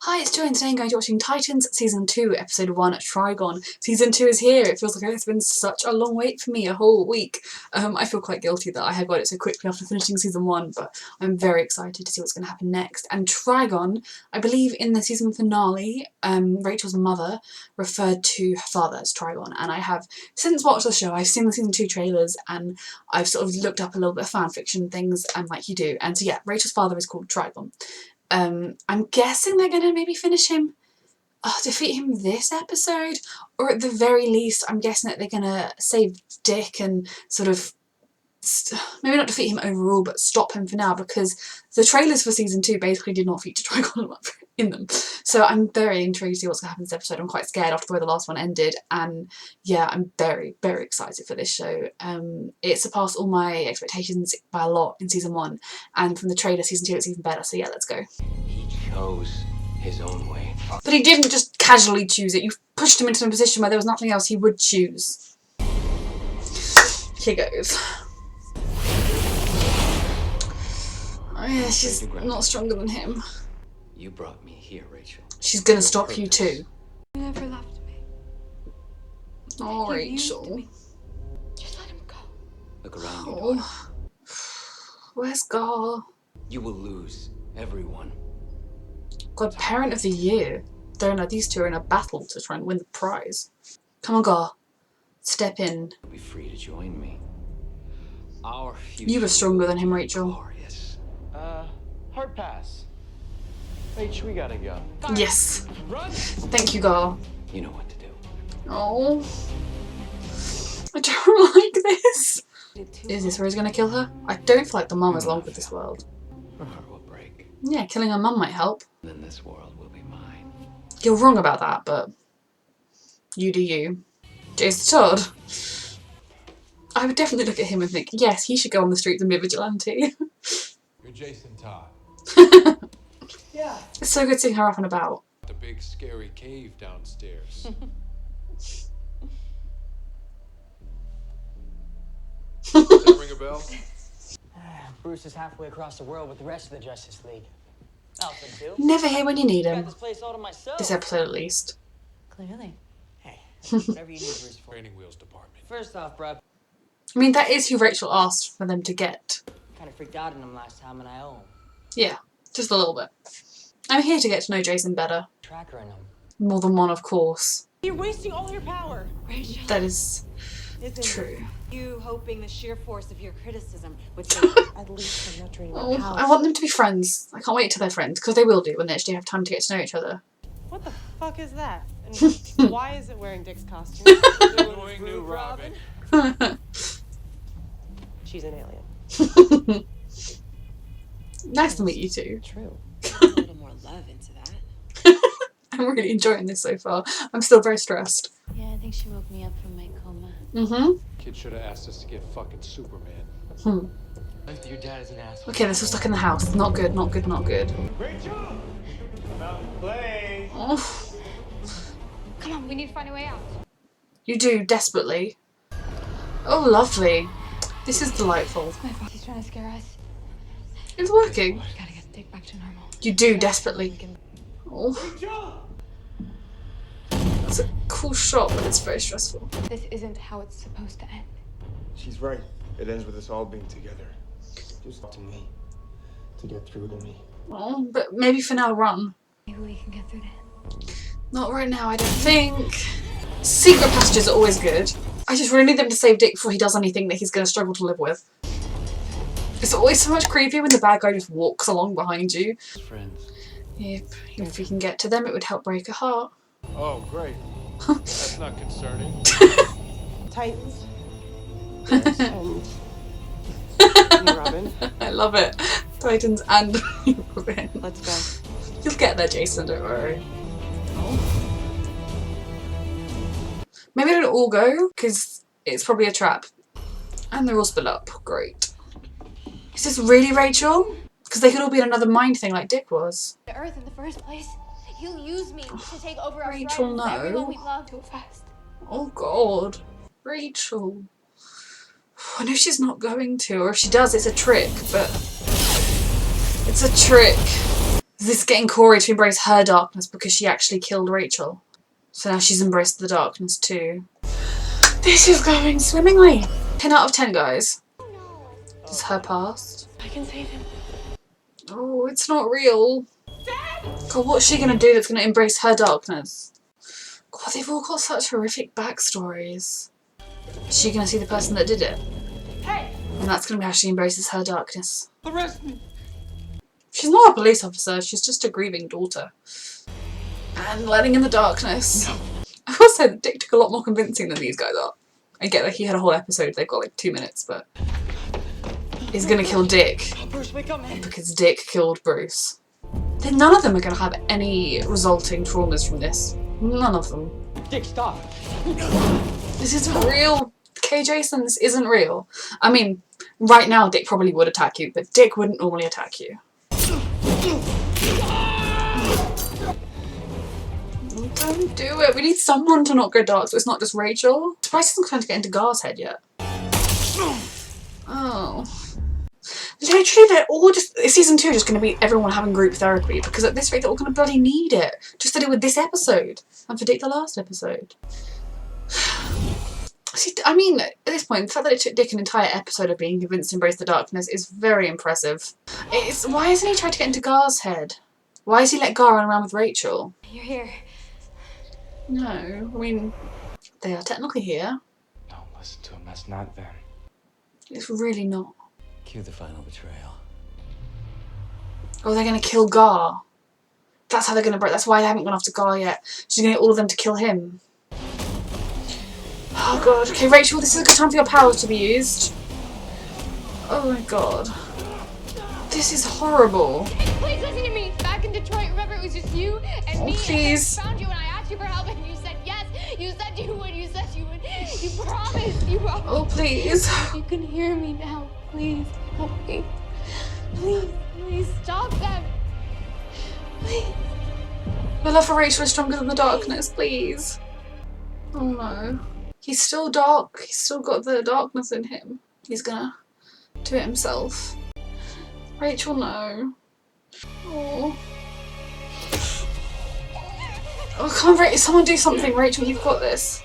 Hi, it's Joy and today I'm going to be watching Titans Season 2, Episode 1, Trigon. Season 2 is here. It feels like it's been such a long wait for me, a whole week. I feel quite guilty that I have got it so quickly after finishing Season 1, but I'm very excited to see what's going to happen next. And Trigon, I believe in the season finale, Rachel's mother referred to her father as Trigon, and I have since watched the show, I've seen the Season 2 trailers, and I've sort of looked up a little bit of fanfiction things, like you do, and so yeah, Rachel's father is called Trigon. I'm guessing they're going to maybe finish him, defeat him this episode, or at the very least I'm guessing that they're going to save Dick and sort of, maybe not defeat him overall, but stop him for now, because the trailers for Season 2 basically did not feature Trigon in them. So I'm very intrigued to see what's going to happen in this episode. I'm quite scared after the way the last one ended, and yeah, I'm very, very excited for this show. It surpassed all my expectations by a lot in Season 1, and from the trailer, Season 2 it's even better, so yeah, let's go. He chose his own way. But he didn't just casually choose it, you pushed him into a position where there was nothing else he would choose. Here goes. Oh yeah, she's not stronger than him. You brought me here, Rachel. She's gonna stop you too. You never loved me. Oh, Rachel. Just let him go. Look around you, daughter. Where's Gar? You will lose everyone. God, Parent of the Year. These two are in a battle to try and win the prize. Come on, Gar. Step in. You'll be free to join me. Our future. You were stronger than him, Rachel. Glorious. Hard pass. Rach, we gotta go. Yes. Run! Thank you, Gar. You know what to do. Oh. I don't like this. Is this where he's gonna kill her? I don't feel like the mum is long for this world. Her heart will break. Yeah, killing her mum might help. Then this world will be mine. You're wrong about that, but you do you. Jason Todd. I would definitely look at him and think, yes, he should go on the streets and be a vigilante. You're Jason Todd. Yeah. It's so good seeing her up and about. The big scary cave downstairs. Does that ring a bell? Bruce is halfway across the world with the rest of the Justice League. Alpha too. Never here when you need Got him. this place all to myself. This episode at least. Clearly. Hey, whatever you need, Bruce. For. Training wheels department. First off, bro, I mean, that is who Rachel asked for them to get. kind of freaked out on him last time, and I owe him. Yeah, just a little bit. I'm here to get to know Jason better. Tracker in him. More than one, of course. You're wasting all your power. Rachel. That is Isn't true. you hoping the sheer force of your criticism would save you? At least I'm not draining my Oh, power. I want them to be friends. I can't wait till they're friends, because they will do when they actually have time to get to know each other. What the fuck is that? And why is it wearing Dick's costume? Annoying new Robin. She's an alien. Nice to meet you two. True. A little more love into that. I'm really enjoying this so far. I'm still very stressed. Yeah, I think she woke me up from my coma. Mm-hmm. Kid should have asked us to get fucking Superman. Your dad is an asshole. Okay, they're still stuck in the house. Not good, not good, not good. Rachel! Come out and play. Oh, Come on, we need to find a way out. you do, desperately. Oh, lovely. This is delightful. My fault. He's trying to scare us. It's working. Gotta get Dick back to normal. You do, desperately. Oh, Rachel! that's a cool shot, but it's very stressful. This isn't how it's supposed to end. She's right. It ends with us all being together. Just up to me to get through to me. Oh, but maybe for now, run. Maybe we can get through to him. Not right now, I don't think. Secret passages are always good. I just really need them to save Dick before he does anything that he's going to struggle to live with. It's always so much creepier when the bad guy just walks along behind you. Friends. Yep, if we can get to them, it would help break a heart. Oh, great. That's not concerning. Titans. And you, Robin. I love it. Titans and Robin. Let's go. You'll get there, Jason, don't worry. Maybe they don't all go, because it's probably a trap. And they're all split up. Great. Is this really Rachel? Because they could all be in another mind thing like Dick was. The Earth in the first place. He'll use me to take over our Rachel, friends, everyone no. we love. Go fast. Oh god. Rachel. I know she's not going to, or if she does, it's a trick, but... It's a trick. Is this getting Corey to embrace her darkness because she actually killed Rachel? So now she's embraced the darkness too. This is going swimmingly. 10 out of 10, guys. This is her past. I can save him. Oh, it's not real. God, what's she gonna do that's gonna embrace her darkness? God, they've all got such horrific backstories. Is she gonna see the person that did it? Hey! And that's gonna be how she embraces her darkness. Arrest me! She's not a police officer, she's just a grieving daughter. And letting in the darkness. No. I will say that Dick took a lot more convincing than these guys are. I get that he had a whole episode, they've got like 2 minutes, but he's gonna kill Dick Bruce, wake up, man. because Dick killed Bruce. Then none of them are gonna have any resulting traumas from this. None of them. Dick, stop. This isn't real. Okay, Jason, this isn't real. I mean, right now Dick probably would attack you, but Dick wouldn't normally attack you. Don't do it. We need someone to not go dark, so it's not just Rachel. Surprised he's not trying to get into Gar's head yet. Oh. Literally, they're all just... Season 2 is just going to be everyone having group therapy, because at this rate they're all going to bloody need it. Just to do with this episode. And predict the last episode. See, I mean, at this point, the fact that it took Dick an entire episode of being convinced to embrace the darkness is very impressive. Why hasn't he tried to get into Gar's head? Why has he let Gar run around with Rachel? You're here. No, I mean, they are technically here. Don't listen to him. That's not them. It's really not. Cue the final betrayal. Oh, they're going to kill Gar. That's how they're going to break. That's why they haven't gone after Gar yet. She's going to get all of them to kill him. Oh god. Okay, Rachel, this is a good time for your powers to be used. Oh my god. This is horrible. Please listen to me. Back in Detroit, remember it was just you and me. Please. And I found you and I asked you for help and you said yes. You said you would. You said you would. You promised. You promised. Oh, please. You can hear me now. Please help me. Please, please stop them. Please. Your love for Rachel is stronger than the darkness, please. Oh no. He's still dark. He's still got the darkness in him. He's gonna do it himself. Rachel, no. Oh. Oh, come on, someone do something. Rachel, you've got this.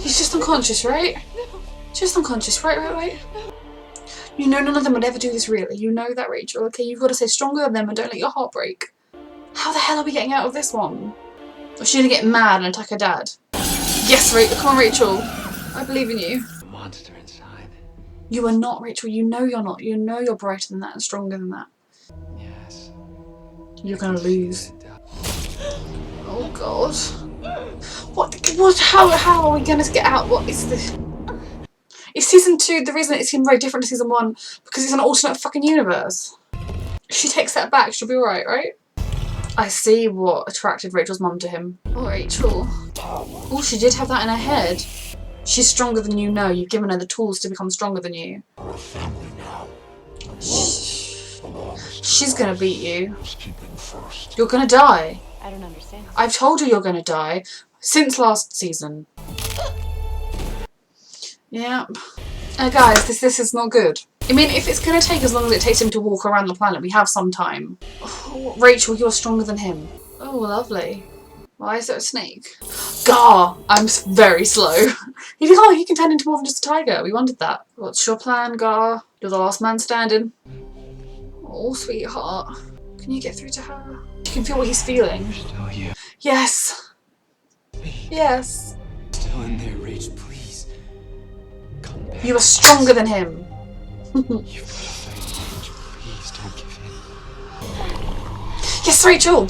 He's just unconscious, right? Just unconscious, right? You know none of them would ever do this really. You know that, Rachel, okay? You've got to stay stronger than them and don't let your heart break. How the hell are we getting out of this one? Or is she gonna get mad and attack her dad? Yes, Rachel, come on, Rachel. I believe in you. The monster inside. You are not, Rachel. You know you're not. You know you're brighter than that and stronger than that. Yes. You're gonna lose. Oh god. What? How are we gonna get out? What is this? It's season 2. The reason it seemed very different to season 1 because it's an alternate fucking universe. If she takes that back, she'll be alright, right? I see what attracted Rachel's mum to him. Oh, Rachel. Oh, she did have that in her head. She's stronger than you know. You've given her the tools to become stronger than you. She's gonna beat you. You're gonna die. I don't understand. I've told you you're gonna die since last season. Yeah. Guys, this is not good. I mean, if it's gonna take as long as it takes him to walk around the planet, we have some time. Oh, Rachel, you're stronger than him. Oh, lovely. Why is there a snake? Gar! I'm very slow. He can turn into more than just a tiger. We wanted that. What's your plan, Gar? You're the last man standing. Oh, sweetheart. Can you get through to her? You can feel what he's feeling. Still you. Yes. Yes. Still in there, Rach, please. Come back. You are stronger than him. You've got to fight, Rach. Please don't give in. Yes, Rachel!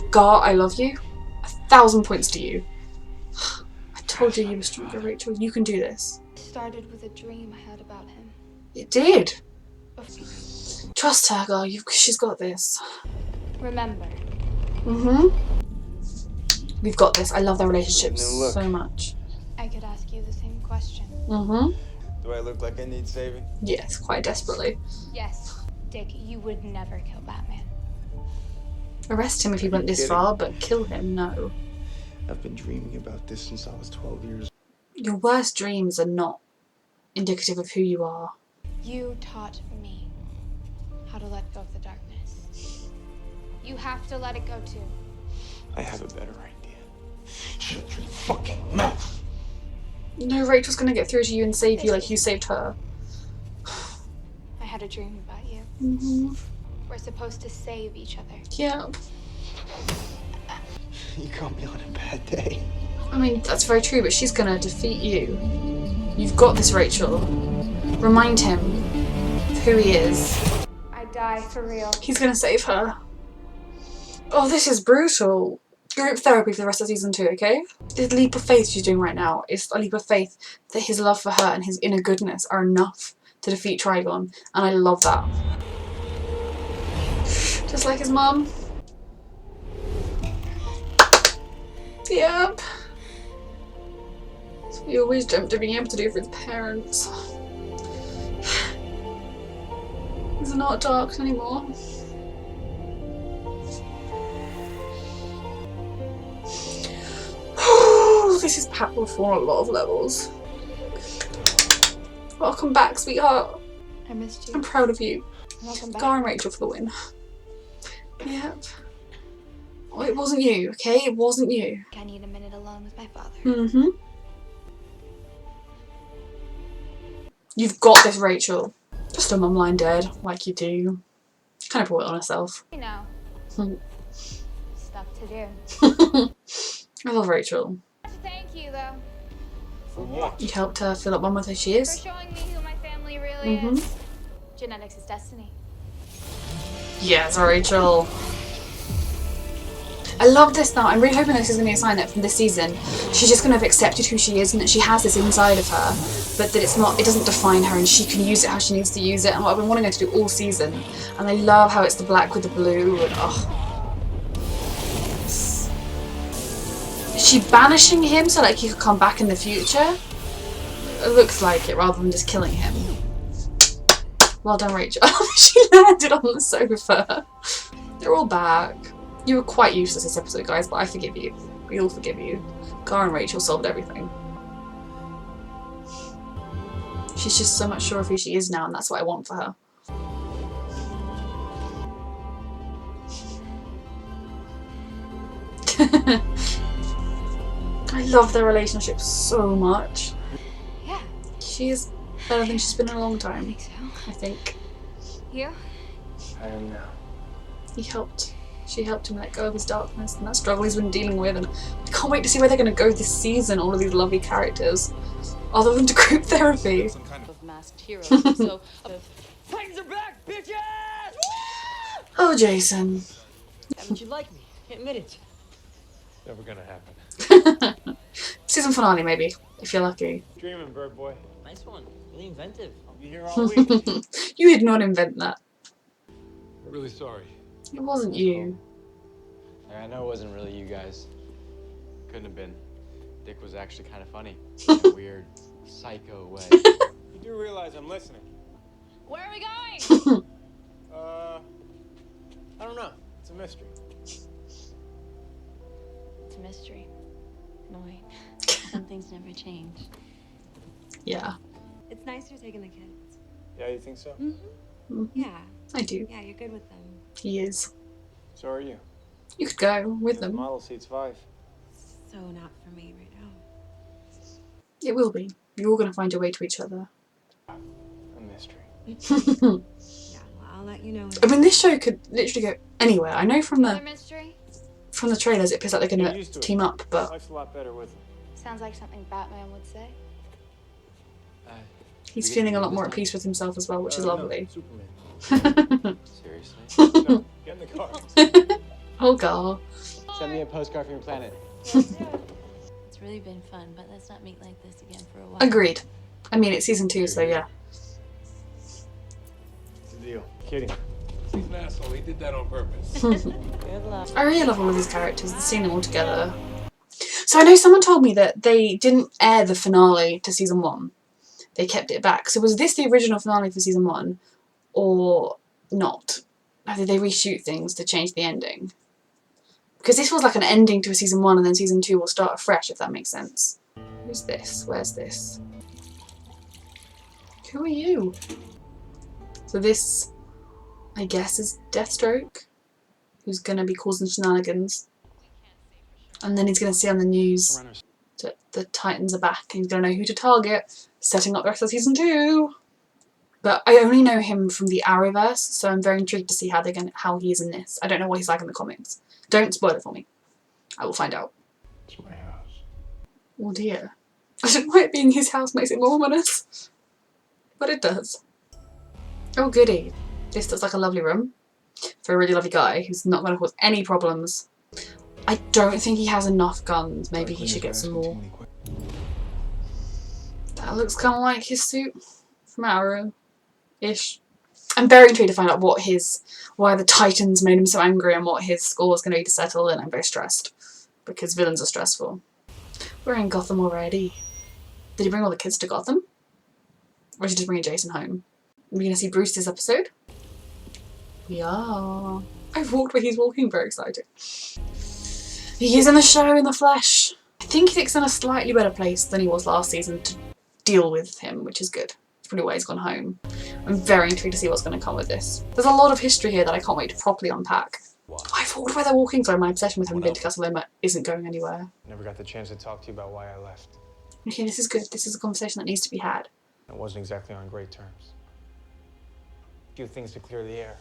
Gar, I love you. 1,000 points to you. I told you were stronger, Rachel. You can do this. It started with a dream I had about him. It did. Trust her, Gar. She's got this. Remember. We've got this. I love their relationship Now look. so much. I could ask you the same question. Do I look like I need saving? Yes, quite desperately. Yes, Dick, you would never kill Batman. Arrest him if he went this kidding? far, but kill him, no. I've been dreaming about this since I was 12 years. Your worst dreams are not indicative of who you are. You taught me how to let go of the darkness. You have to let it go too. I have a better idea. Shut your fucking mouth. You know Rachel's gonna get through to you and save you like you saved her. I had a dream about you. Mm-hmm. We're supposed to save each other. Yeah. You caught me on a bad day. I mean, that's very true, but she's gonna defeat you. You've got this, Rachel. Remind him of who he is. I die for real. He's gonna save her. Oh, this is brutal. Group therapy for the rest of season 2, okay? The leap of faith she's doing right now is a leap of faith that his love for her and his inner goodness are enough to defeat Trigon, and I love that. Just like his mum. Yep. So he always dreamt of being able to do for his parents. He's not dark anymore. This is powerful on a lot of levels. Welcome back, sweetheart. I missed you. I'm proud of you. Welcome back. Gar and Rachel for the win. Yep. Oh, it wasn't you, okay? It wasn't you. I need a minute alone with my father. Mm-hmm. You've got this, Rachel. Just a mum lying dead, like you do. She kind of brought it on herself. You know. Stuff to do. I love Rachel. Thank you, though, For what? You helped her feel like one with who she for is. showing me who my family really is. Genetics is destiny. Yes, Rachel. I love this now. I'm really hoping this is going to be a sign that from this season she's just going to have accepted who she is and that she has this inside of her, but that it doesn't define her and she can use it how she needs to use it, and what I've been wanting her to do all season. And I love how it's the black with the blue and Is she banishing him so like he could come back in the future? It looks like it, rather than just killing him. Well done, Rachel. She landed on the sofa. They're all back. You were quite useless this episode, guys, but I forgive you. We all forgive you. Gar and Rachel solved everything. She's just so much sure of who she is now, and that's what I want for her. I love their relationship so much. Yeah. She is better than she's been in a long time, I think. You? I am now. She helped him let go of his darkness and that struggle he's been dealing with, and I can't wait to see where they're going to go this season, all of these lovely characters, other than to group therapy. Some kind of masked heroes. So, Titans are back, bitches! Oh, Jason. Haven't you like me? Admit it. Never gonna happen. Season finale, maybe, if you're lucky. Dreaming, bird boy. Nice one. Really inventive. I'll be here all week. You did not invent that. Really sorry. It wasn't you. I know it wasn't really you guys. Couldn't have been. Dick was actually kind of funny. In a weird, psycho way. You do realize I'm listening. Where are we going? I don't know. It's a mystery. it's a mystery. Annoying. Some things never change. Yeah, It's nice you're taking the kids. Yeah, you think so? Yeah. I do. Yeah, you're good with them. He is. So are you. You could go with The them. model seat's 5. So not for me right now. It will be. You're all going to find your way to each other. A mystery. Yeah, well, I'll let you know. I mean, this show could literally go anywhere. I know from Another the mystery? trailers it appears like they're Get going used to to it. team up, but Life's a lot better with him. Sounds like something Batman would say. he's feeling a lot more at peace with himself as well, which is lovely. No, Superman. Seriously? No, get in the car. Oh, God. Send me a postcard from your planet. It's really been fun, but let's not meet like this again for a while. Agreed. I mean, it's season 2, so yeah. It's a deal. Kidding. He's an asshole. He did that on purpose. Good luck. I really love all of these characters and seeing them all together. So I know someone told me that they didn't air the finale to season 1. They kept it back. So was this the original finale for season 1 or not? Or did they reshoot things to change the ending? Because this was like an ending to a season 1 and then season 2 will start afresh, if that makes sense. Who's this? Where's this? Who are you? So this, I guess, is Deathstroke, who's going to be causing shenanigans. And then he's going to see on the news that the Titans are back and he's going to know who to target, setting up the rest of season 2. But I only know him from the Arrowverse, so I'm very intrigued to see how he is in this. I don't know what he's like in the comics. Don't spoil it for me. I will find out. It's my house. Oh dear. I don't know why it being his house makes it more ominous. But it does. Oh goody. This looks like a lovely room. For a really lovely guy who's not going to cause any problems. I don't think he has enough guns. Maybe he should get some more. That looks kind of like his suit from Arrow-ish. I'm very intrigued to find out why the Titans made him so angry and what his score is going to be to settle, and I'm very stressed. Because villains are stressful. We're in Gotham already. Did he bring all the kids to Gotham? Or is he just bringing Jason home? Are we going to see Bruce this episode? We are. I've walked where he's walking, very excited. He is in the show in the flesh. I think he's in a slightly better place than he was last season to deal with him, which is good. It's probably why he's gone home. I'm very intrigued to see what's going to come with this. There's a lot of history here that I can't wait to properly unpack. I've walked where they're walking, so my obsession with having been to Castle Loma isn't going anywhere. Never got the chance to talk to you about why I left. Okay, this is good. This is a conversation that needs to be had. It wasn't exactly on great terms. A few things to clear the air.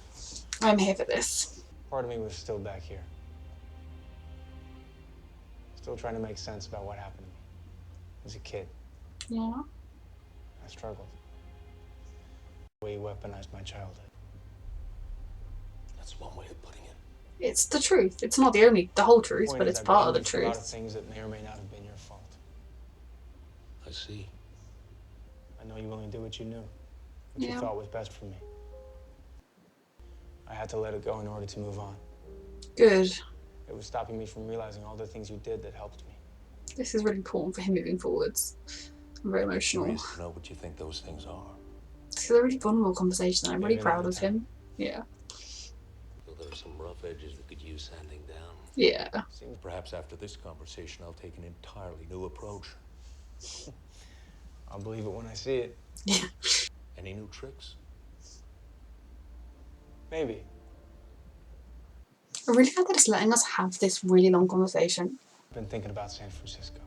I'm here for this. Part of me was still back here. Still trying to make sense about what happened to me. As a kid, Yeah. I struggled. The way you weaponized my childhood. That's one way of putting it. It's the truth. It's not the whole truth, but it's part of the A lot of truth. things that may or may not have been your fault. I see. I know you only did what you knew. What you thought was best for me. I had to let it go in order to move on. Good. It was stopping me from realizing all the things you did that helped me. This is really important for him moving forwards. I'm very emotional. Curious to know what you think those things are. This is a really vulnerable conversation and I'm really Maybe proud another of him. Yeah. Feel there are some rough edges that could use sanding down. Yeah. Seems Perhaps after this conversation, I'll take an entirely new approach. I'll believe it when I see it. Yeah. Any new tricks? Maybe. I really like that it's letting us have this really long conversation. I've been thinking about San Francisco.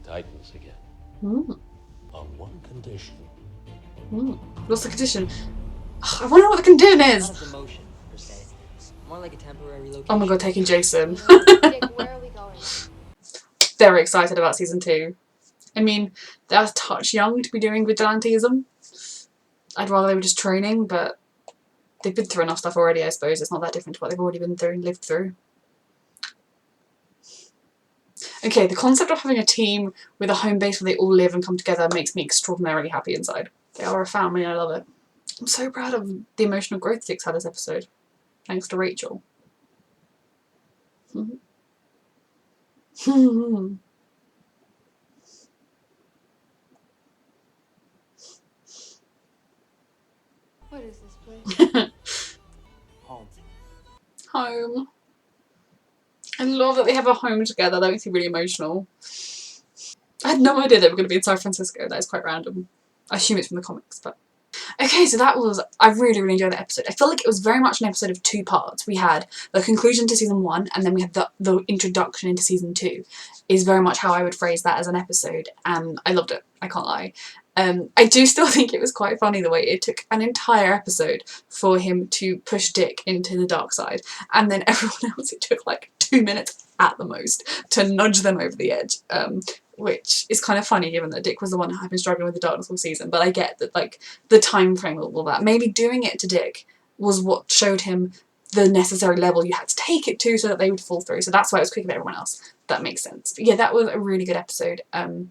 Titans again. Mm. On one condition. Mm. What's the condition? I wonder what the condition Not is. a demotion, per se. More like a temporary location. Oh my god, taking Jason. Dick, where are we going? Very excited about season 2. I mean, they're a touch young to be doing vigilantism. I'd rather they were just training, but they've been through enough stuff already, I suppose. It's not that different to what they've already been through and lived through. Okay, the concept of having a team with a home base where they all live and come together makes me extraordinarily happy inside. They are a family and I love it. I'm so proud of the emotional growth Dick's had this episode. Thanks to Rachel. What is this place? Home. Home. I love that they have a home together. That makes me really emotional. I had no idea they were going to be in San Francisco. That is quite random. I assume it's from the comics, but... Okay, so that was... I really, really enjoyed that episode. I feel like it was very much an episode of 2 parts. We had the conclusion to season 1, and then we had the introduction into season 2. Is very much how I would phrase that as an episode, and I loved it. I can't lie. I do still think it was quite funny the way it took an entire episode for him to push Dick into the dark side, and then everyone else it took like 2 minutes at the most to nudge them over the edge, which is kind of funny given that Dick was the one who had been struggling with the darkness all season. But I get that, like, the time frame of all that. Maybe doing it to Dick was what showed him the necessary level you had to take it to so that they would fall through. So that's why it was quicker than everyone else. That makes sense. But yeah, that was a really good episode. It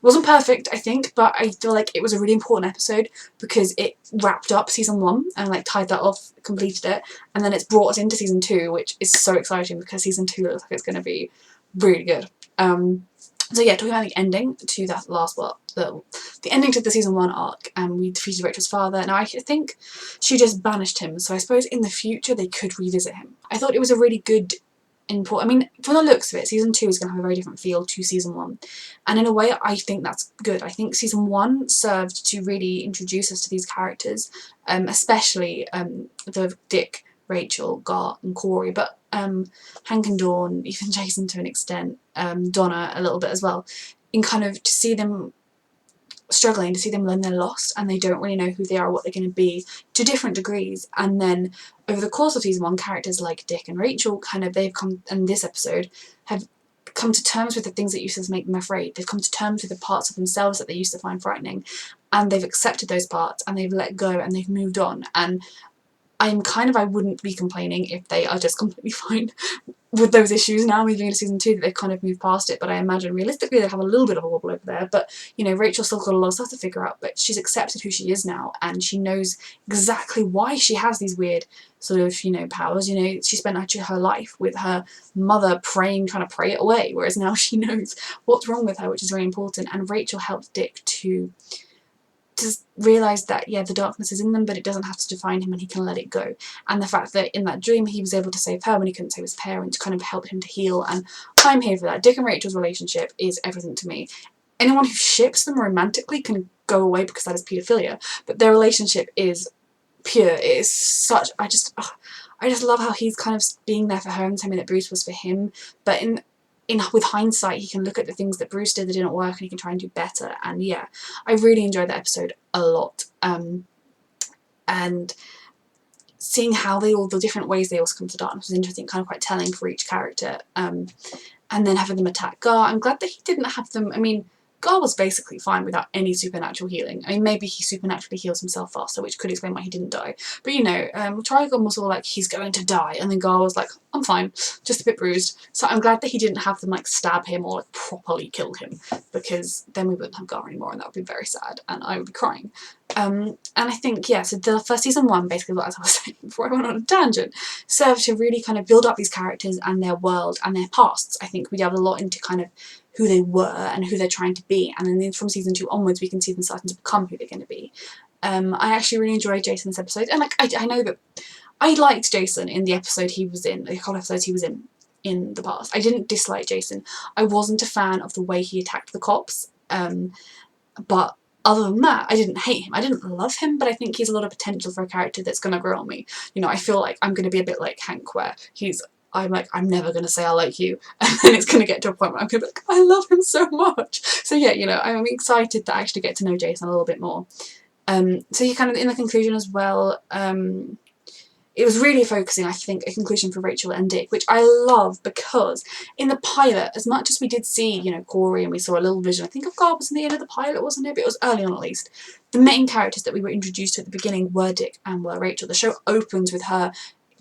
wasn't perfect, I think, but I feel like it was a really important episode because it wrapped up season 1 and like tied that off, completed it, and then it's brought us into season 2, which is so exciting because season 2 looks like it's going to be really good. So yeah, talking about the ending to that last part, the ending to the season 1 arc, and we defeated Rachel's father. Now I think she just banished him, so I suppose in the future they could revisit him. I thought it was a really good important. I mean, from the looks of it, season 2 is going to have a very different feel to season 1, and in a way I think that's good. I think season 1 served to really introduce us to these characters, especially the Dick, Rachel, Gar and Corey, but Hank and Dawn, even Jason to an extent, Donna a little bit as well, in kind of to see them struggling, to see them learn they're lost and they don't really know who they are or what they're going to be to different degrees. And then over the course of season 1, characters like Dick and Rachel they've come, in this episode, have come to terms with the things that used to make them afraid. They've come to terms with the parts of themselves that they used to find frightening, and they've accepted those parts and they've let go and they've moved on. And I wouldn't be complaining if they are just completely fine with those issues now moving into season 2, that they've kind of moved past it. But I imagine realistically they'll have a little bit of a wobble over there. But, you know, Rachel's still got a lot of stuff to figure out, but she's accepted who she is now, and she knows exactly why she has these weird sort of, you know, powers. You know, she spent actually her life with her mother praying, trying to pray it away, whereas now she knows what's wrong with her, which is very important. And Rachel helped Dick to realise that, yeah, the darkness is in them, but it doesn't have to define him and he can let it go. And the fact that in that dream he was able to save her when he couldn't save his parents kind of helped him to heal, and I'm here for that. Such and Rachel's relationship is everything to me. Anyone who ships them romantically can go away because that is paedophilia, but their relationship is pure. It is such, I just love how he's kind of being there for her and telling me that Bruce was for him, but with hindsight, he can look at the things that Bruce did that didn't work and he can try and do better. And yeah, I really enjoyed that episode a lot. And seeing how all the different ways they also come to darkness was interesting, kind of quite telling for each character. And then having them attack Gar, I'm glad that he didn't have them. I mean, Gar was basically fine without any supernatural healing. I mean, maybe he supernaturally heals himself faster, which could explain why he didn't die. But you know, Trigon was all like, he's going to die, and then Gar was like, I'm fine, just a bit bruised. So I'm glad that he didn't have them like stab him or like properly kill him, because then we wouldn't have Gar anymore, and that would be very sad, and I would be crying. And I think, yeah, so the first season 1, basically, as I was saying before I went on a tangent, served to really kind of build up these characters and their world and their pasts. I think we delved a lot into kind of who they were and who they're trying to be, and then from season 2 onwards we can see them starting to become who they're going to be. I actually really enjoyed Jason's episode, and like I know that I liked Jason in the episode he was in, the couple episodes he was in the past. I didn't dislike Jason. I wasn't a fan of the way he attacked the cops, but other than that, I didn't hate him. I didn't love him, but I think he's a lot of potential for a character that's going to grow on me. You know, I feel like I'm going to be a bit like Hank, where I'm like, I'm never going to say I like you, and then it's going to get to a point where I'm going to be like, I love him so much. So yeah, you know, I'm excited to actually get to know Jason a little bit more. So you kind of, in the conclusion as well, it was really focusing, I think, a conclusion for Rachel and Dick, which I love, because in the pilot, as much as we did see, you know, Corey and we saw a little vision, I think of Gar was in the end of the pilot, wasn't it? But it was early on at least. The main characters that we were introduced to at the beginning were Dick and were Rachel. The show opens with her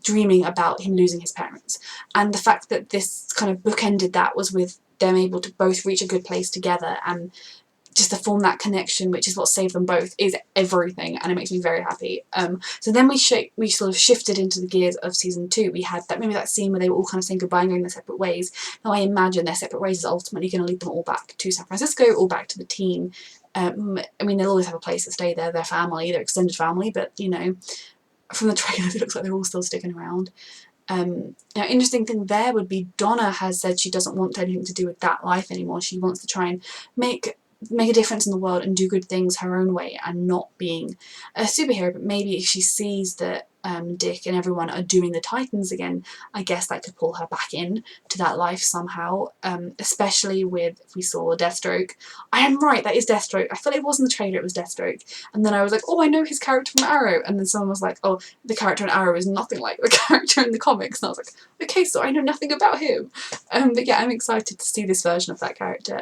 dreaming about him losing his parents, and the fact that this kind of bookended that was with them able to both reach a good place together and just to form that connection, which is what saved them both, is everything, and it makes me very happy. So then we sort of shifted into the gears of season 2. We had that scene where they were all kind of saying goodbye and going their separate ways. Now I imagine their separate ways is ultimately going to lead them all back to San Francisco, all back to the team. I mean, they'll always have a place to stay there, their family, their extended family, but you know, from the trailers it looks like they're all still sticking around. Now, interesting thing there would be Donna has said she doesn't want anything to do with that life anymore. She wants to try and make a difference in the world and do good things her own way, and not being a superhero. But maybe if she sees that Dick and everyone are doing the Titans again, I guess that could pull her back in to that life somehow, especially with, if we saw Deathstroke. I am right, that is Deathstroke. I feel like it was in the trailer it was Deathstroke, and then I was like, oh, I know his character from Arrow, and then someone was like, oh, the character in Arrow is nothing like the character in the comics, and I was like, okay, so I know nothing about him. But yeah, I'm excited to see this version of that character,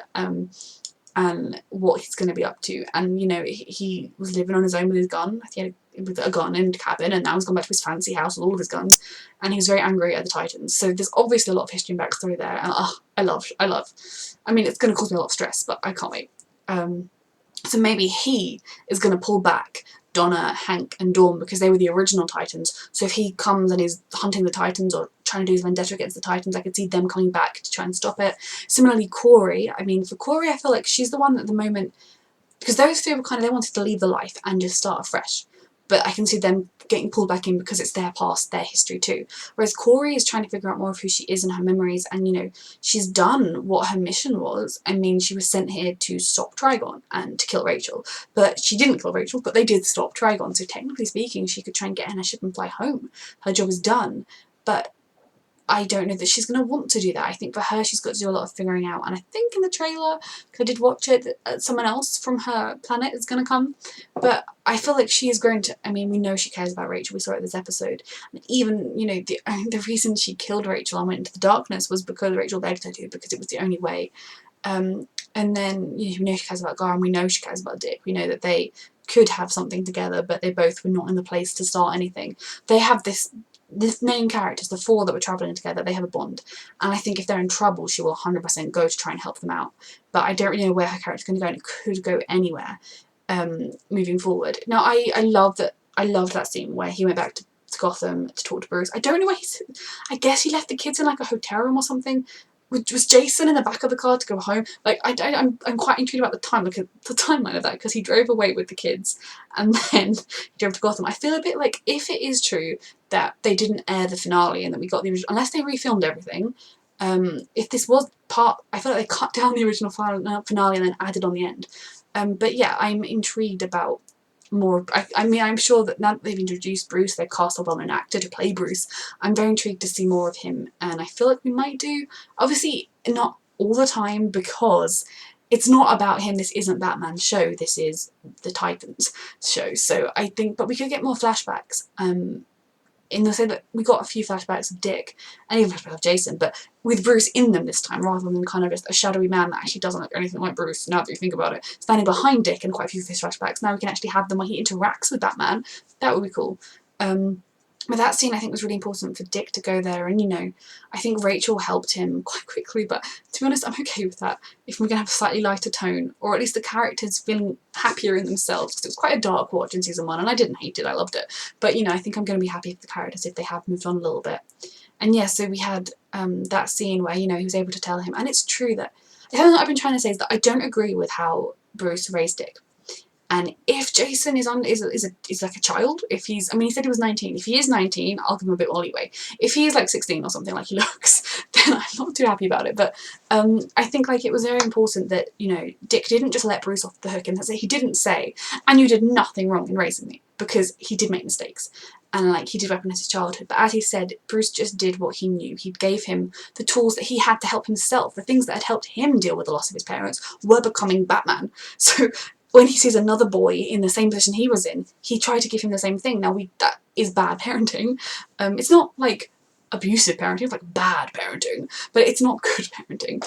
and what he's going to be up to. And you know, he was living on his own with his gun. He had with a gun in a cabin, and now he's gone back to his fancy house with all of his guns, and he was very angry at the Titans. So there's obviously a lot of history and backstory there, and I love. I mean, it's going to cause me a lot of stress, but I can't wait. So maybe he is going to pull back Donna, Hank and Dawn, because they were the original Titans. So if he comes and is hunting the Titans or trying to do his vendetta against the Titans, I could see them coming back to try and stop it. Similarly, Corey, I mean, for Corey, I feel like she's the one at the moment, because those two were kind of, they wanted to leave the life and just start afresh. but I can see them getting pulled back in because it's their past, their history too. Whereas Corey is trying to figure out more of who she is and her memories, and you know, she's done what her mission was. I mean, she was sent here to stop Trigon and to kill Rachel, but she didn't kill Rachel, but they did stop Trigon, so technically speaking she could try and get in a ship and fly home. Her job is done, but I don't know that she's going to want to do that. I think for her she's got to do a lot of figuring out, and I think in the trailer, because I did watch it, someone else from her planet is going to come, but I feel like she is going to, I mean, we know she cares about Rachel, we saw it this episode, and even, you know, the reason she killed Rachel and went into the darkness was because Rachel begged her to, because it was the only way. And then, you know, we know she cares about Gar, and we know she cares about Dick, we know that they could have something together, but they both were not in the place to start anything. They have this main characters, the four that were travelling together, they have a bond, and I think if they're in trouble she will 100% go to try and help them out, but I don't really know where her character's going to go, and it could go anywhere moving forward. Now I loved that scene where he went back to Gotham to talk to Bruce. I don't know where I guess he left the kids in like a hotel room or something. Was Jason in the back of the car to go home? Like, I'm quite intrigued about the timeline of that, because he drove away with the kids and then he drove to Gotham. I feel a bit like, if it is true that they didn't air the finale and that we got the original, unless they refilmed everything, if this was part, I feel like they cut down the original finale and then added on the end. But yeah, I'm intrigued about more. I mean, I'm sure that now that they've introduced Bruce, they've cast a well-known actor to play Bruce. I'm very intrigued to see more of him, and I feel like we might do. Obviously, not all the time, because it's not about him. This isn't Batman's show. This is the Titans show. So I think, but we could get more flashbacks. In the same that we got a few flashbacks of Dick and even flashbacks of Jason, but with Bruce in them this time, rather than kind of just a shadowy man that actually doesn't look anything like Bruce, now that you think about it, standing behind Dick in quite a few of his flashbacks. Now we can actually have them where he interacts with Batman. That would be cool. But that scene I think was really important for Dick to go there, and you know, I think Rachel helped him quite quickly, but to be honest, I'm okay with that if we're going to have a slightly lighter tone, or at least the characters feeling happier in themselves, because it was quite a dark watch in season 1, and I didn't hate it, I loved it, but you know, I think I'm going to be happy for the characters if they have moved on a little bit. And yeah, so we had that scene where, you know, he was able to tell him, and it's true that, the thing that I've been trying to say is that I don't agree with how Bruce raised Dick. And if Jason is like a child, if he's, I mean, he said he was 19. If he is 19, I'll give him a bit more leeway. If he is like 16 or something like he looks, then I'm not too happy about it. But I think like it was very important that, you know, Dick didn't just let Bruce off the hook, and he didn't say, and you did nothing wrong in raising me, because he did make mistakes. And like, he did weaponize his childhood, but as he said, Bruce just did what he knew. He gave him the tools that he had to help himself. The things that had helped him deal with the loss of his parents were becoming Batman. So when he sees another boy in the same position he was in, he tried to give him the same thing. Now that is bad parenting. It's not like abusive parenting, it's like bad parenting, but it's not good parenting.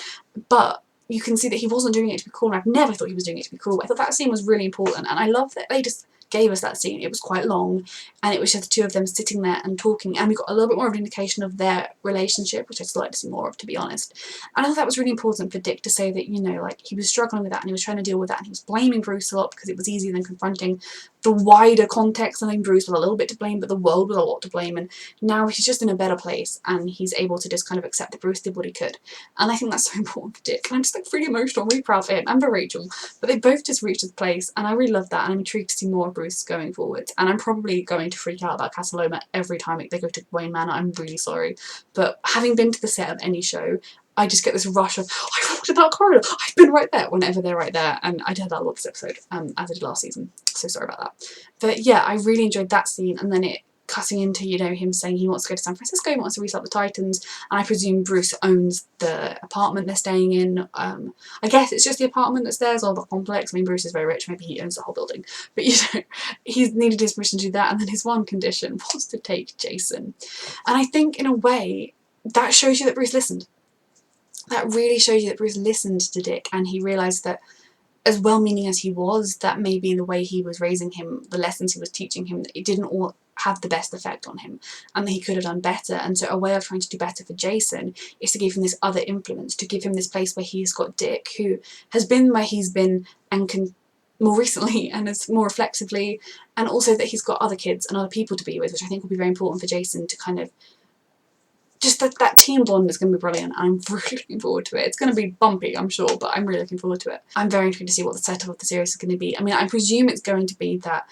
But you can see that he wasn't doing it to be cool, and I've never thought he was doing it to be cool. I thought that scene was really important, and I love that they just gave us that scene. It was quite long, and it was just the two of them sitting there and talking, and we got a little bit more of an indication of their relationship, which I'd still like to see more of, to be honest. And I thought that was really important for Dick to say that, you know, like, he was struggling with that and he was trying to deal with that, and he was blaming Bruce a lot because it was easier than confronting the wider context. I think Bruce was a little bit to blame, but the world was a lot to blame, and now he's just in a better place and he's able to just kind of accept that Bruce did what he could. And I think that's so important for Dick, and I'm just like really emotional. I'm really proud for him and for Rachel, but they both just reached this place, and I really love that, and I'm intrigued to see more of Bruce going forward. And I'm probably going to freak out about Casa Loma every time they go to Wayne Manor. I'm really sorry, but having been to the set of any show, I just get this rush of, oh, I walked in that corridor, I've been right there, whenever they're right there, and I did that a lot this episode, as I did last season, so sorry about that. But yeah, I really enjoyed that scene, and then it cutting into, you know, him saying he wants to go to San Francisco, he wants to restart the Titans, and I presume Bruce owns the apartment they're staying in. I guess it's just the apartment that's theirs, or the complex. I mean, Bruce is very rich, maybe he owns the whole building, but you know, he's needed his permission to do that, and then his one condition was to take Jason. And I think in a way, that shows you that Bruce listened. That really shows you that Bruce listened to Dick, and he realised that, as well-meaning as he was, that maybe the way he was raising him, the lessons he was teaching him, it didn't all have the best effect on him, and that he could have done better. And so a way of trying to do better for Jason is to give him this other influence, to give him this place where he's got Dick, who has been where he's been and can more recently and as more reflexively, and also that he's got other kids and other people to be with, which I think will be very important for Jason to kind of just that team bond is going to be brilliant. I'm really looking forward to it. It's going to be bumpy, I'm sure, but I'm really looking forward to it. I'm very intrigued to see what the setup of the series is going to be. I mean, I presume it's going to be that,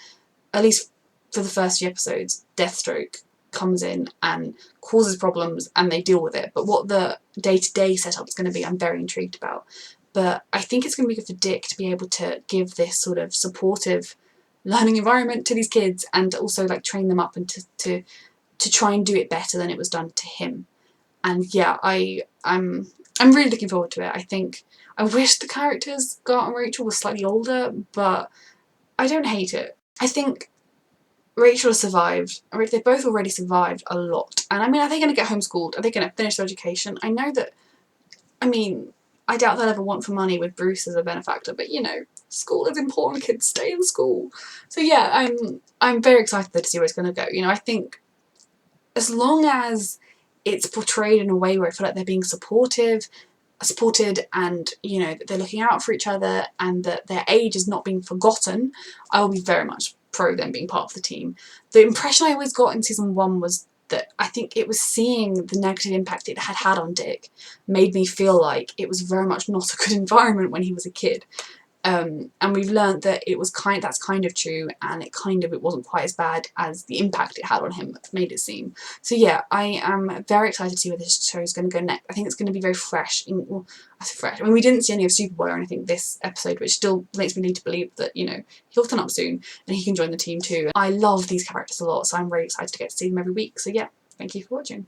at least for the first few episodes, Deathstroke comes in and causes problems and they deal with it. But what the day-to-day setup is going to be, I'm very intrigued about. But I think it's going to be good for Dick to be able to give this sort of supportive learning environment to these kids and also like train them up and to try and do it better than it was done to him. And yeah, I'm really looking forward to it. I think I wish the characters, Garth and Rachel, were slightly older, but I don't hate it. I think Rachel has survived. They've both already survived a lot. And I mean, are they going to get homeschooled? Are they going to finish their education? I know that, I mean, I doubt they'll ever want for money with Bruce as a benefactor, but you know, school is important, kids stay in school. So yeah, I'm very excited to see where it's going to go. You know, I think as long as it's portrayed in a way where I feel like they're being supported and, you know, that they're looking out for each other and that their age is not being forgotten, I will be very much pro them being part of the team. The impression I always got in season 1 was that I think it was seeing the negative impact it had had on Dick made me feel like it was very much not a good environment when he was a kid. And we've learned that that's kind of true, and it wasn't quite as bad as the impact it had on him made it seem. So yeah, I am very excited to see where this show is going to go next. I think it's going to be very fresh. Well, I say fresh. I mean, we didn't see any of Superboy or anything this episode, which still makes me need to believe that, you know, he'll turn up soon and he can join the team too. I love these characters a lot, so I'm really excited to get to see them every week. So yeah, thank you for watching.